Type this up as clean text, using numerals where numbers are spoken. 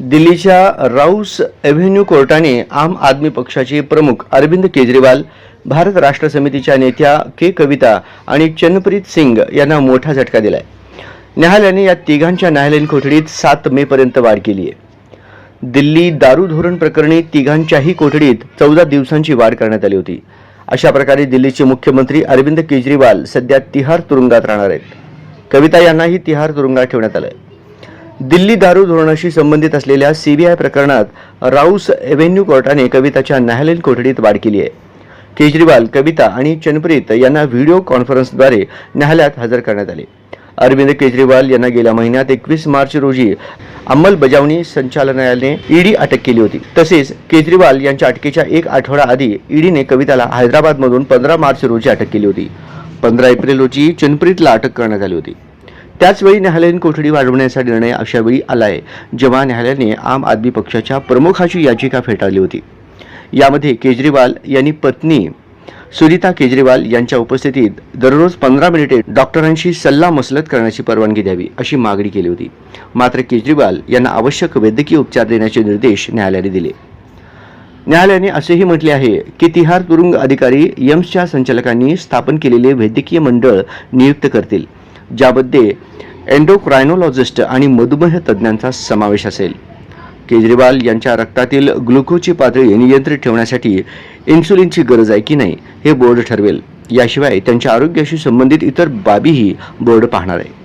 दिल्लीच्या राऊस एव्हेन्यू कोर्टाने आम आदमी पक्षाचे प्रमुख अरविंद केजरीवाल, भारत राष्ट्र समितीच्या नेत्या के कविता आणि चन्नप्रीत सिंग यांना मोठा झटका दिलाय. न्यायालयाने या तिघांच्या न्यायालयीन कोठडीत 7 मे पर्यंत वाढ केली आहे. दिल्ली दारू धोरण प्रकरणी तिघांच्याही कोठडीत 14 दिवसांची वाढ करण्यात आली होती. अशा प्रकारे दिल्लीचे मुख्यमंत्री अरविंद केजरीवाल सध्या तिहार तुरुंगात राहणार आहेत. कविता यांनाही तिहार तुरुंगात ठेवण्यात आलंय. दिल्ली दारू धोरणाशी संबंधित असलेल्या सीबीआय प्रकरणात राऊस एव्हेन्यू कोर्टाने कविताच्या न्यायालयीन कोठडीत वाढ केली आहे. केजरीवाल, कविता आणि चन्नप्रीत यांना व्हिडिओ कॉन्फरन्सद्वारे न्यायालयात हजर करण्यात आले. अरविंद केजरीवाल यांना गेल्या महिन्यात 21 मार्च रोजी अंमलबजावणी संचालनालयाने ईडी अटक केली होती. तसेच केजरीवाल यांच्या अटकेच्या 1 आठवडा आधी ईडीने कविताला हैदराबादमधून 15 मार्च रोजी अटक केली होती. 15 एप्रिल रोजी चन्नप्रीतला अटक करण्यात आली होती. त्याचवेळी न्यायालयीन कोठडी वाढवण्याचा निर्णय अशावेळी आलाय जेव्हा न्यायालयाने आम आदमी पक्षाच्या प्रमुखाची याचिका फेटाळली होती. यामध्ये केजरीवाल यांनी पत्नी सुनीता केजरीवाल यांच्या उपस्थितीत दररोज 15 मिनिटे डॉक्टरांशी सल्लामसलत करण्याची परवानगी द्यावी अशी मागणी केली होती. मात्र केजरीवाल यांना आवश्यक वैद्यकीय उपचार देण्याचे निर्देश न्यायालयाने दिले. न्यायालयाने असेही म्हटले आहे की तिहार तुरुंग अधिकारी एम्सच्या संचालकांनी स्थापन केलेले वैद्यकीय मंडळ नियुक्त करतील, ज्यामध्ये एंडोक्रायनोलॉजिस्ट आणि मधुमेह तज्ज्ञांचा समावेश असेल. केजरीवाल यांच्या रक्तातील ग्लुकोजची पातळी नियंत्रित ठेवण्यासाठी इन्सुलिनची गरज आहे की नाही हे बोर्ड ठरवेल. याशिवाय त्यांच्या आरोग्याशी संबंधित इतर बाबीही बोर्ड पाहणार आहे.